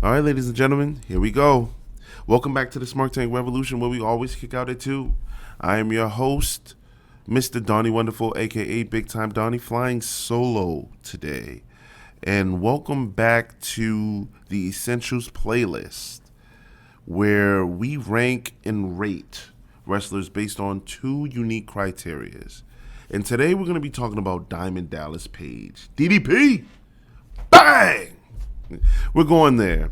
All right, ladies and gentlemen, here we go. Welcome back to the Smart Tank Revolution, where we always kick out at 2. I am your host, Mr. Donnie Wonderful, aka Big Time Donnie, flying solo today. And welcome back to the Essentials playlist, where we rank and rate wrestlers based on 2 unique criterias. And today we're going to be talking about Diamond Dallas Page. DDP! Bang! We're going there.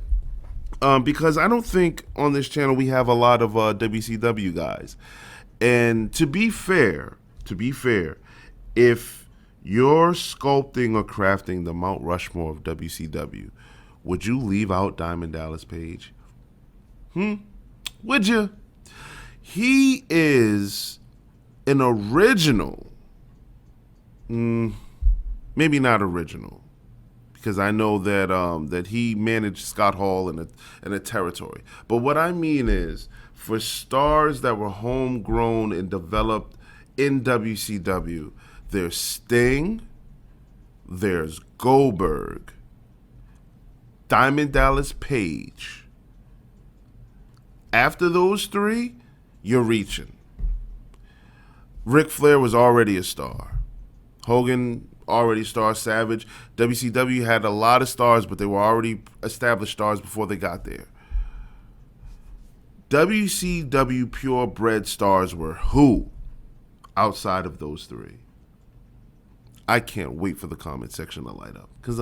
Because I don't think on this channel we have a lot of WCW guys. And to be fair, if you're sculpting or crafting the Mount Rushmore of WCW, would you leave out Diamond Dallas Page? Would you? He is an original. Maybe not original, because I know that that he managed Scott Hall in a territory. But what I mean is, for stars that were homegrown and developed in WCW, there's Sting, there's Goldberg, Diamond Dallas Page. After those 3, you're reaching. Ric Flair was already a star. Hogan, already star. Savage. WCW had a lot of stars, but they were already established stars before they got there. WCW purebred stars were who outside of those 3? I can't wait for the comment section to light up, because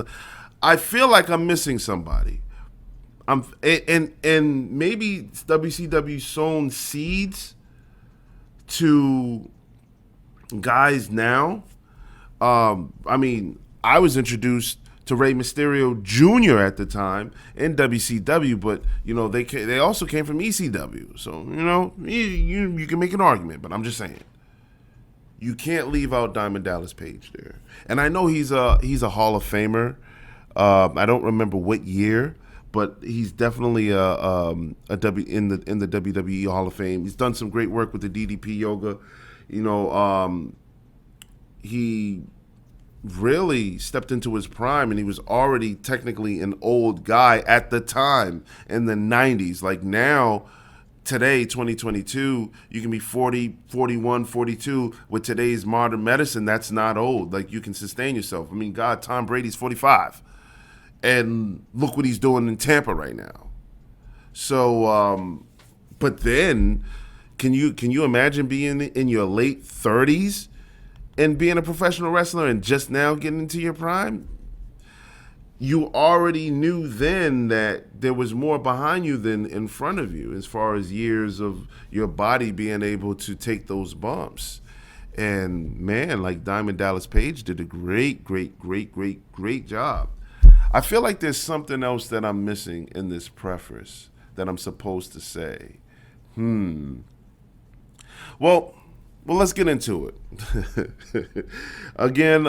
I feel like I'm missing somebody. And maybe WCW sown seeds to guys now. I was introduced to Rey Mysterio Jr. at the time in WCW, but they also came from ECW. So you can make an argument, but I'm just saying you can't leave out Diamond Dallas Page there. And I know he's a Hall of Famer. I don't remember what year, but he's definitely in the WWE Hall of Fame. He's done some great work with the DDP yoga. He really stepped into his prime, and he was already technically an old guy at the time in the 90s. Like now, today, 2022, you can be 40, 41, 42 with today's modern medicine. That's not old. Like, you can sustain yourself. I mean, God, Tom Brady's 45. And look what he's doing in Tampa right now. So, but then, can you imagine being in your late 30s and being a professional wrestler and just now getting into your prime? You already knew then that there was more behind you than in front of you, as far as years of your body being able to take those bumps. And man, like Diamond Dallas Page did a great job. I feel like there's something else that I'm missing in this preface that I'm supposed to say. Well, let's get into it. Again,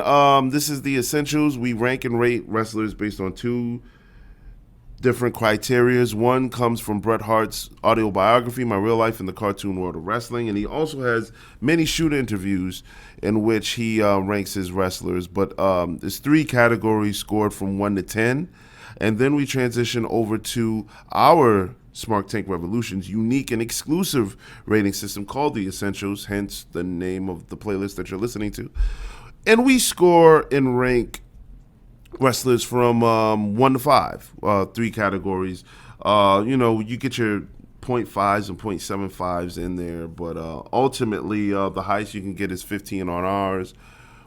this is the Essentials. We rank and rate wrestlers based on 2 different criterias. One comes from Bret Hart's Autobiography, My Real Life in the Cartoon World of Wrestling. And he also has many shooter interviews in which he ranks his wrestlers. But there's 3 categories scored from 1 to 10. And then we transition over to our Smart Tank Revolution's unique and exclusive rating system called the Essentials, hence the name of the playlist that you're listening to. And we score and rank wrestlers from 1 to 5, 3 categories. You get your 0.5s and 0.75s in there, but ultimately the highest you can get is 15 on ours,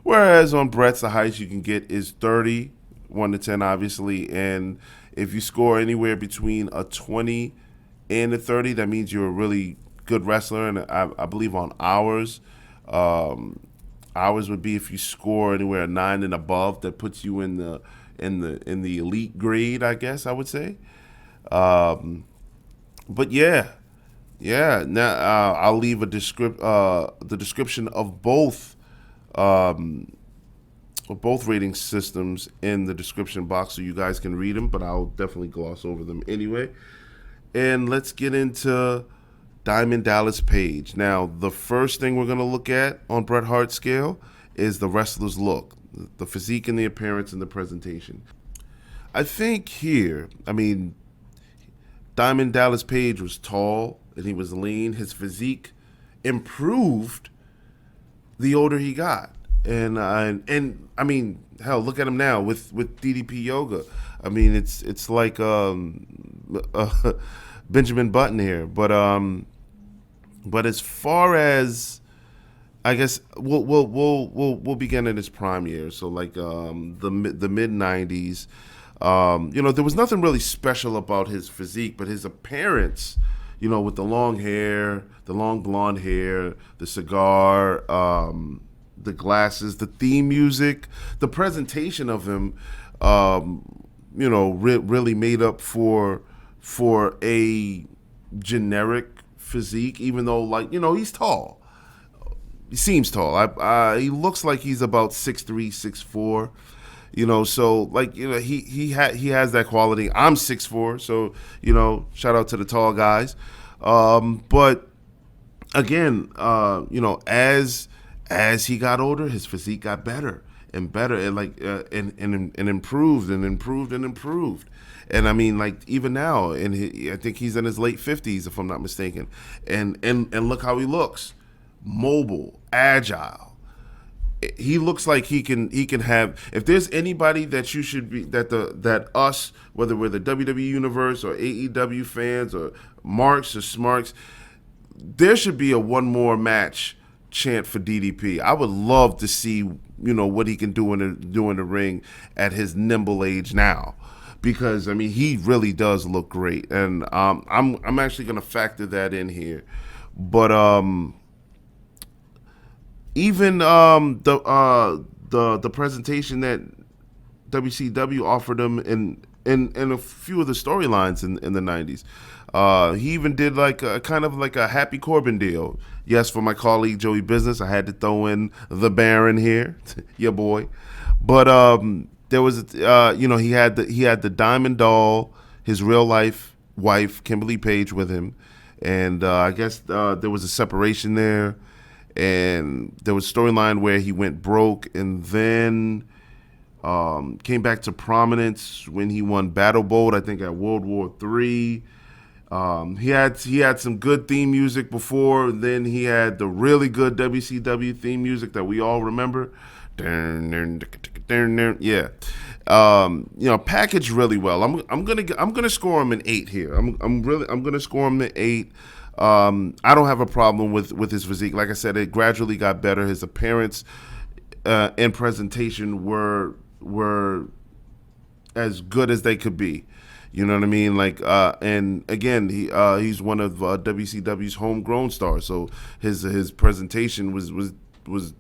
whereas on Bret's the highest you can get is 30, 1 to 10 obviously. And if you score anywhere between a 20 and a 30, that means you're a really good wrestler. And I believe on ours, ours would be if you score anywhere 9 and above, that puts you in the elite grade, I guess I would say. But yeah. Now I'll leave the description of both rating systems in the description box so you guys can read them. But I'll definitely gloss over them anyway. And let's get into Diamond Dallas Page. Now, the first thing we're going to look at on Bret Hart's scale is the wrestler's look, the physique and the appearance and the presentation. I think here, Diamond Dallas Page was tall and he was lean. His physique improved the older he got, and I mean, hell, look at him now with DDP yoga. I mean, it's like Benjamin Button here, but as far as I guess we'll begin in his prime years. So like the mid '90s. There was nothing really special about his physique, but his appearance, with the long hair, the long blonde hair, the cigar, the glasses, the theme music, the presentation of him, really made up for a generic physique. Even though, he's tall. He seems tall. He looks like he's about 6'3", 6'4". He has that quality. I'm 6'4", so shout out to the tall guys. But again, as he got older, his physique got better and better, and improved and improved and improved. And I mean, even now, I think he's in his late 50s, if I'm not mistaken. And look how he looks: mobile, agile. He looks like he can have. If there's anybody that you should be, that us, whether we're the WWE universe or AEW fans or Marks or Smarks, there should be a one more match chant for DDP. I would love to see what he can do in the ring at his nimble age now, because I mean he really does look great, and I'm actually going to factor that in here, but even the presentation that WCW offered him in a few of the storylines in the 90s. He even did like a kind of like a Happy Corbin deal. Yes, for my colleague Joey Business, I had to throw in the Baron here, your boy. But there was he had the Diamond Doll, his real life wife Kimberly Page, with him, and I guess there was a separation there. And there was a storyline where he went broke and then came back to prominence when he won Battle Boat, I think at World War III. He had some good theme music before. Then he had the really good WCW theme music that we all remember. Yeah, packaged really well. I'm gonna score him an 8 here. I'm gonna score him an 8. I don't have a problem with his physique. Like I said, it gradually got better. His appearance and presentation were as good as they could be. You know what I mean? And again, he's one of WCW's homegrown stars, so his presentation was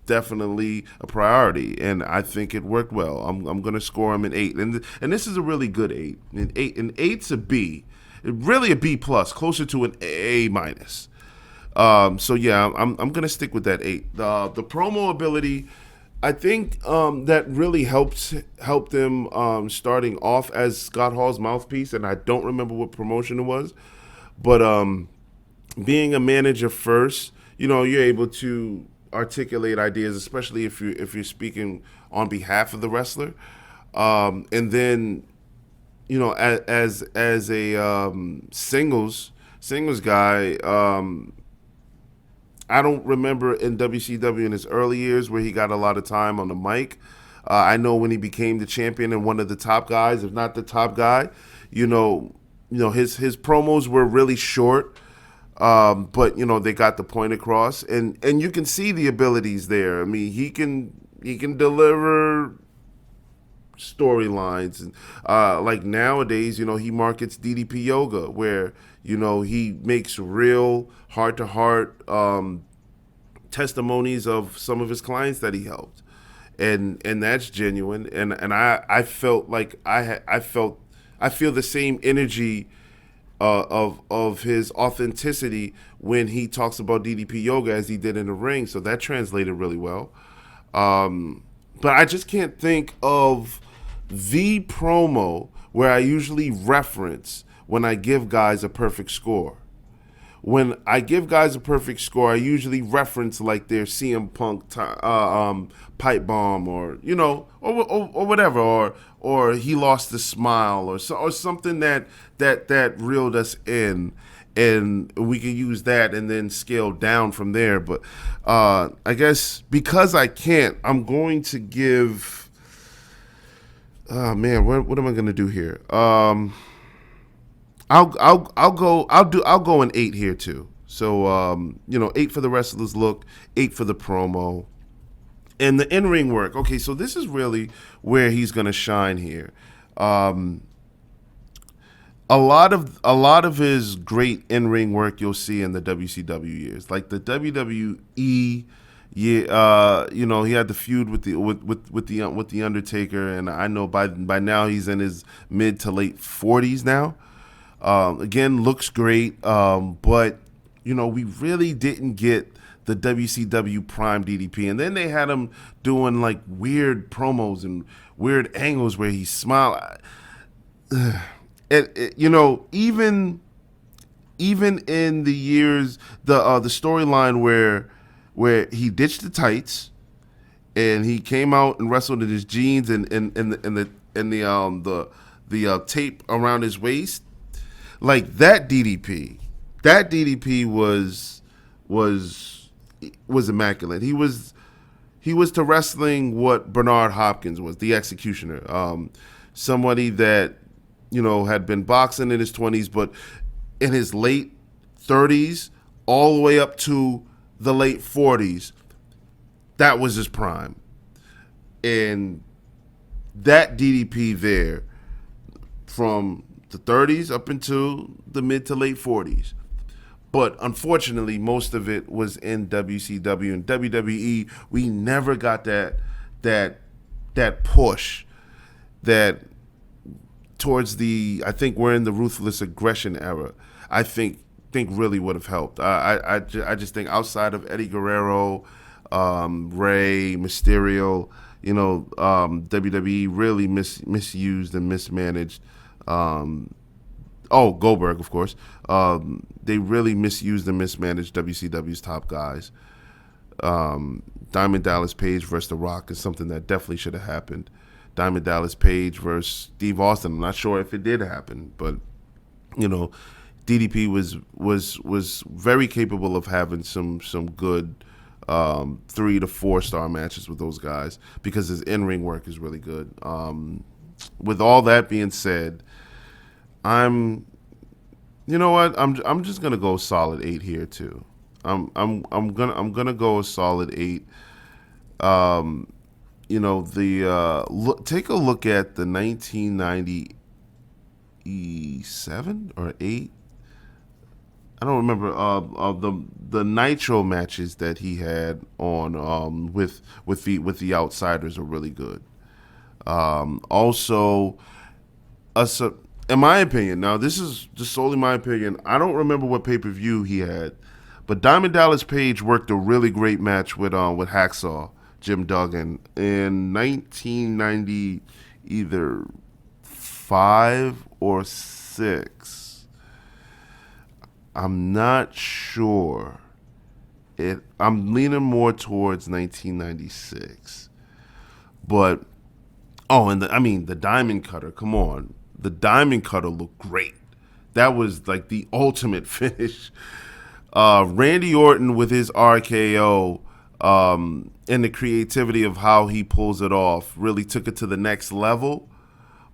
definitely a priority, and I think it worked well. I'm gonna score him an 8, and this is a really good 8. An 8's a B. Really a B plus, closer to an A minus. So yeah, I'm gonna stick with that 8. The promo ability, I think that really helped him starting off as Scott Hall's mouthpiece, and I don't remember what promotion it was, but being a manager first, you're able to articulate ideas, especially if you're speaking on behalf of the wrestler, and then. As a singles guy, I don't remember in WCW in his early years where he got a lot of time on the mic. I know when he became the champion and one of the top guys, if not the top guy, his promos were really short, but they got the point across, and you can see the abilities there. I mean, he can deliver storylines, and like nowadays, he markets DDP Yoga, where he makes real heart-to-heart testimonies of some of his clients that he helped, and that's genuine, and I felt like I feel the same energy of his authenticity when he talks about DDP Yoga as he did in the ring, so that translated really well. But I just can't think of the promo where I usually reference when I give guys a perfect score. when I give guys a perfect score, I usually reference like their CM Punk pipe bomb, or or whatever, or he lost a smile, or something that reeled us in, and we can use that and then scale down from there. But I guess because I can't, I'm going to give. Oh man, what am I gonna do here? I'll go an 8 here too. So 8 for the wrestler's look, 8 for the promo, and the in ring work. Okay, so this is really where he's gonna shine here. A lot of his great in ring work you'll see in the WCW years, like the WWE. Yeah, he had the feud with the Undertaker, and I know by now he's in his mid to late 40s now. Again, looks great, but we really didn't get the WCW prime DDP, and then they had him doing like weird promos and weird angles where he smiled. Even in the years, the storyline where he ditched the tights and he came out and wrestled in his jeans and the tape around his waist, like that DDP. That DDP was immaculate. He was to wrestling what Bernard Hopkins was, the Executioner, somebody that had been boxing in his 20s, but in his late 30s, all the way up to the late 40s, that was his prime. And that DDP there, from the 30s up into the mid to late 40s. But unfortunately, most of it was in WCW and WWE. We never got that push that towards I think we're in the ruthless aggression era. I think really would have helped. I just think outside of Eddie Guerrero, Rey, Mysterio, WWE really misused and mismanaged. Goldberg, of course. They really misused and mismanaged WCW's top guys. Diamond Dallas Page versus The Rock is something that definitely should have happened. Diamond Dallas Page versus Steve Austin. I'm not sure if it did happen, but DDP was very capable of having some good 3 to 4 star matches with those guys because his in ring work is really good. With all that being said, I'm just gonna go solid 8 here too. I'm gonna go a solid 8. Take a look at the 1997 or 8. I don't remember the Nitro matches that he had on with the Outsiders are really good. Also, in my opinion, now this is just solely my opinion, I don't remember what pay-per-view he had, but Diamond Dallas Page worked a really great match with Hacksaw Jim Duggan in 1990, either 5 or 6. I'm not sure. I'm leaning more towards 1996. But the Diamond Cutter, come on. The Diamond Cutter looked great. That was like the ultimate finish. Randy Orton with his RKO and the creativity of how he pulls it off really took it to the next level.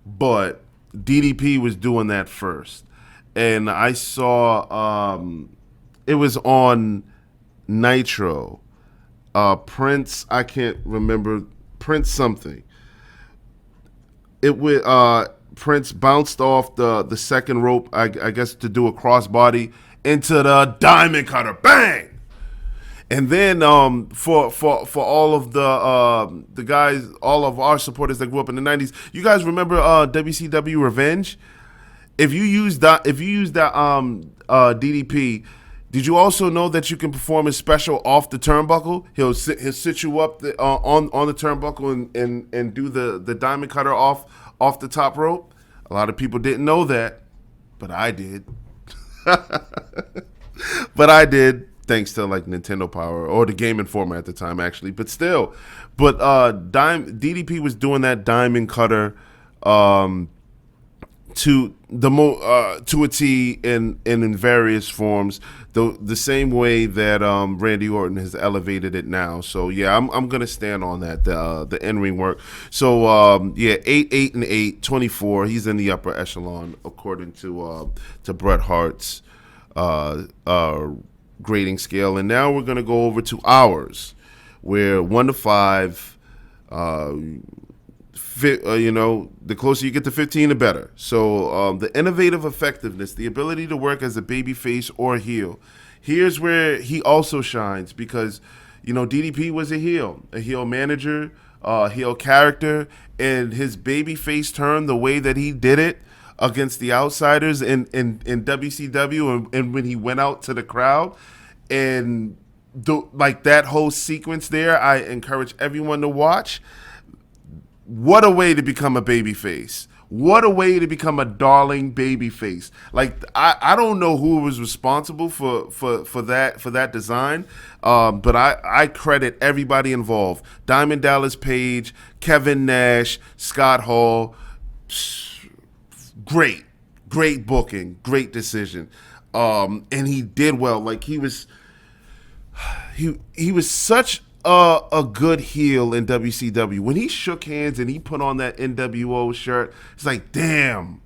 But DDP was doing that first. And I saw it was on Nitro. Prince, I can't remember, Prince something. Prince bounced off the second rope, I guess, to do a crossbody into the Diamond Cutter, bang. And then for all of the guys, all of our supporters that grew up in the 90s, you guys remember WCW Revenge? If you use that DDP, did you also know that you can perform a special off the turnbuckle? He'll sit you up on the turnbuckle and do the Diamond Cutter off the top rope. A lot of people didn't know that, but I did. But I did, thanks to like Nintendo Power or the Game Informer at the time, actually. But still, but DDP was doing that diamond cutter um, to a T in various forms, the same way that Randy Orton has elevated it now. So yeah, I'm gonna stand on that the in ring work. So yeah, 8, 8, and 8, 24. He's in the upper echelon according to Bret Hart's uh, uh, grading scale. And now we're gonna go over to ours, where 1 to 5. Uh, the closer you get to 15, the better. So the innovative effectiveness, the ability to work as a baby face or heel. Here's where he also shines because, DDP was a heel manager, heel character, and his baby face turn, the way that he did it against the outsiders in WCW and when he went out to the crowd and like that whole sequence there, I encourage everyone to watch. What a way to become a baby face. What a way to become a darling baby face. Like I don't know who was responsible for that design, but I credit everybody involved. Diamond Dallas Page, Kevin Nash, Scott Hall. Great booking, great decision, and he did well. Like he was such a good heel in WCW. When he shook hands and he put on that NWO shirt, it's like, damn,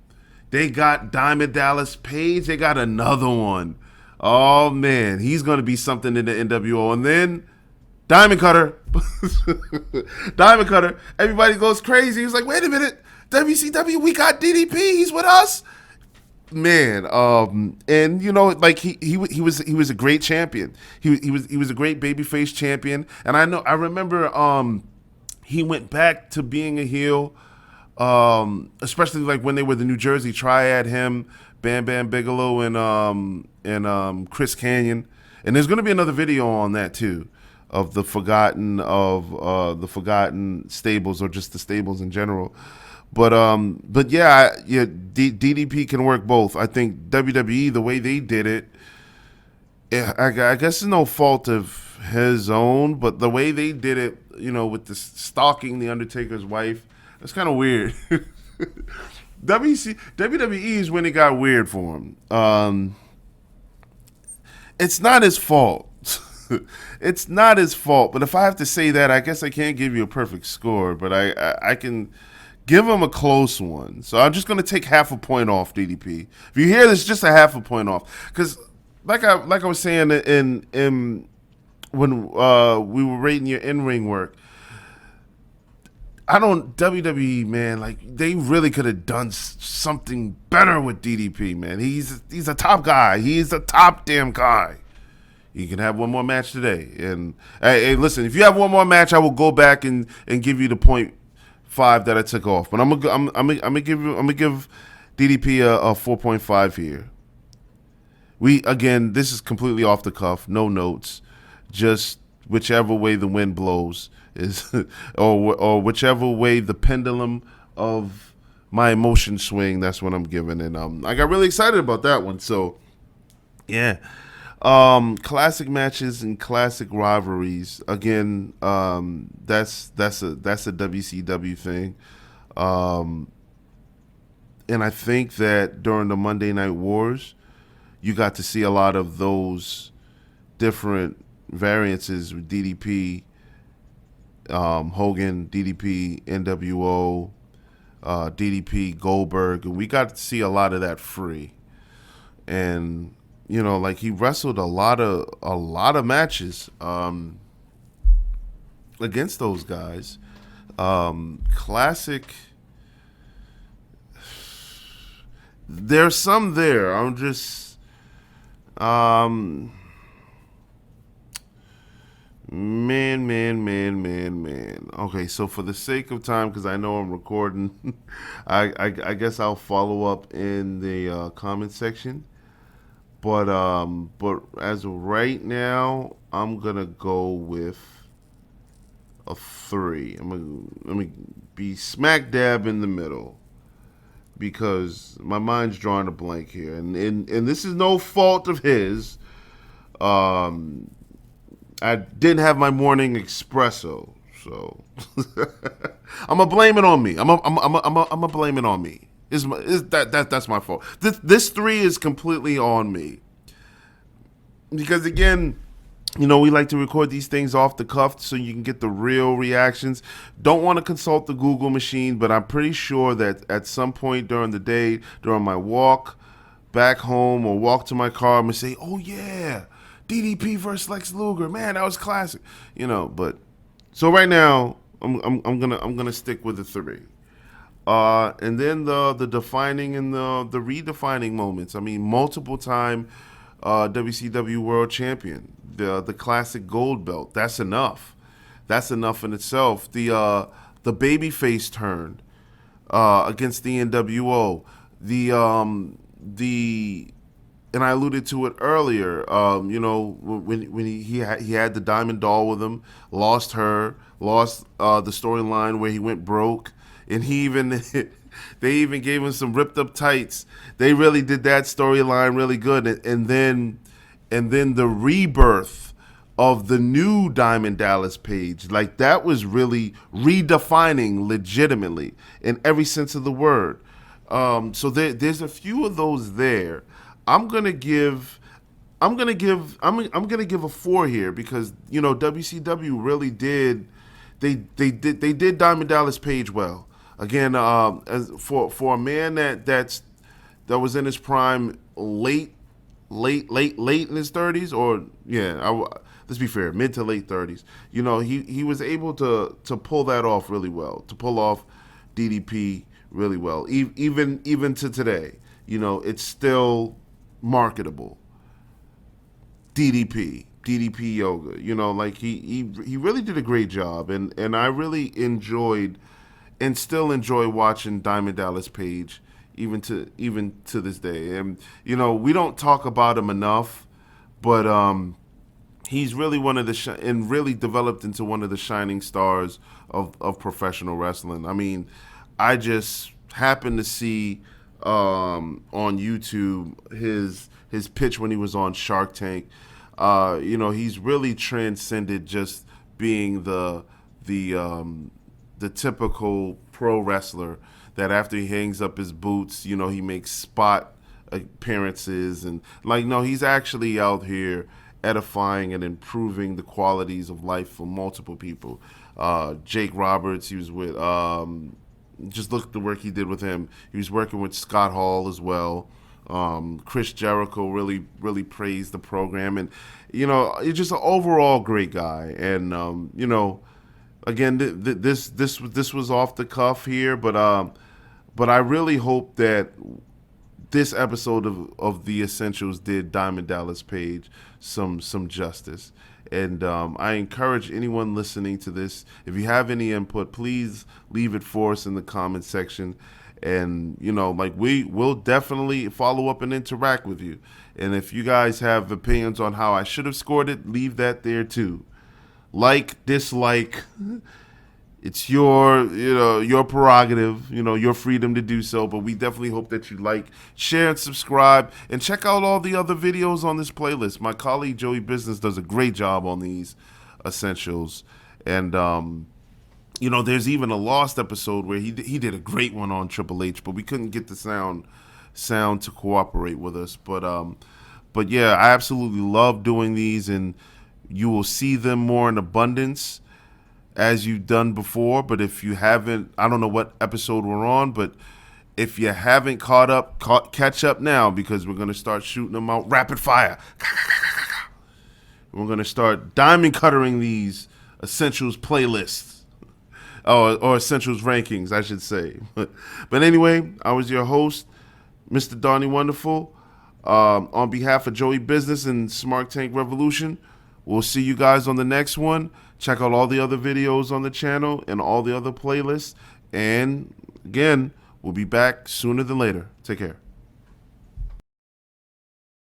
they got Diamond Dallas Page. They got another one. Oh, man, he's going to be something in the NWO. And then Diamond Cutter. Diamond Cutter. Everybody goes crazy. He's like, wait a minute. WCW, we got DDP. He's with us. Man, and like he was a great champion. He was a great babyface champion, and I remember he went back to being a heel, especially like when they were the New Jersey Triad, him, Bam Bam Bigelow, and Chris Canyon, and there's going to be another video on that too, of the forgotten stables or just the stables in general. But yeah, DDP can work both. I think WWE, the way they did it, I guess it's no fault of his own, but the way they did it, with the stalking the Undertaker's wife, that's kind of weird. WWE is when it got weird for him. It's not his fault. It's not his fault. But if I have to say that, I guess I can't give you a perfect score, but I can give him a close one. So I'm just going to take half a point off DDP. If you hear this, just a half a point off. Because like I was saying in when we were rating your in-ring work, WWE, man, like they really could have done something better with DDP, man. He's a top guy. He's a top damn guy. You can have one more match today. And hey, listen, if you have one more match, I will go back and give you the 0.5 that I took off. But I'm gonna give DDP a 4.5 here. This is completely off the cuff, no notes, just whichever way the wind blows is, or whichever way the pendulum of my emotions swing. That's what I'm giving, and I got really excited about that one. So, yeah. Classic matches and classic rivalries. Again, that's a WCW thing. And I think that during the Monday Night Wars, you got to see a lot of those different variances with DDP, Hogan, DDP, NWO, DDP, Goldberg, and we got to see a lot of that free. And like he wrestled a lot of matches against those guys. Classic. There's some there. I'm just man. Okay, so for the sake of time, because I know I'm recording, I guess I'll follow up in the comment section. But as of right now, I'm gonna go with a 3. Let me be smack dab in the middle because my mind's drawing a blank here, and this is no fault of his. I didn't have my morning espresso, so I'm gonna blame it on me. I'm gonna blame it on me. That's my fault. This three is completely on me because again, we like to record these things off the cuff so you can get the real reactions. Don't want to consult the Google machine, but I'm pretty sure that at some point during the day, during my walk back home or walk to my car, I'm gonna say, "Oh yeah, DDP versus Lex Luger, man, that was classic." But so right now, I'm gonna stick with the three. And then the defining and the redefining moments. I mean, multiple time WCW World Champion, the classic gold belt. That's enough. That's enough in itself. The babyface turn against the NWO. The and I alluded to it earlier. When he had the Diamond Doll with him, lost her, lost the storyline where he went broke, and he even they even gave him some ripped up tights. They really did that storyline really good, and then the rebirth of the new Diamond Dallas Page, like that was really redefining legitimately in every sense of the word. There's a few of those there. I'm gonna give I'm gonna give a 4 here because WCW really did they did Diamond Dallas Page well. Again, as for a man that was in his prime late in his 30s, or let's be fair, mid to late 30s. He was able to pull that off really well, to pull off DDP really well. Even to today, it's still marketable. DDP yoga. Like he really did a great job, and I really enjoyed and still enjoy watching Diamond Dallas Page even to this day. And we don't talk about him enough, but he's really one of the and really developed into one of the shining stars of professional wrestling. I mean, I just happened to see on YouTube his pitch when he was on Shark Tank. He's really transcended just being the typical pro wrestler that after he hangs up his boots, he makes spot appearances, and no, he's actually out here edifying and improving the qualities of life for multiple people. Jake Roberts, he was with, just look at the work he did with him. He was working with Scott Hall as well. Chris Jericho really praised the program, and he's just an overall great guy. And again, this was off the cuff here, but I really hope that this episode of The Essentials did Diamond Dallas Page some justice. And I encourage anyone listening to this, if you have any input, please leave it for us in the comment section. And, we will definitely follow up and interact with you. And if you guys have opinions on how I should have scored it, leave that there too. Like, dislike, it's your prerogative, your freedom to do so. But we definitely hope that you like, share, and subscribe, and check out all the other videos on this playlist. My colleague Joey Business does a great job on these essentials, and there's even a lost episode where he did a great one on Triple H, but we couldn't get the sound to cooperate with us. But yeah, I absolutely love doing these, and you will see them more in abundance as you've done before. But if you haven't, I don't know what episode we're on, but if you haven't caught up, catch up now, because we're going to start shooting them out rapid fire. We're going to start diamond cuttering these essentials playlists. Or essentials rankings, I should say. But anyway, I was your host, Mr. Donnie Wonderful. On behalf of Joey Business and Smart Tank Revolution, we'll see you guys on the next one. Check out all the other videos on the channel and all the other playlists. And again, we'll be back sooner than later. Take care.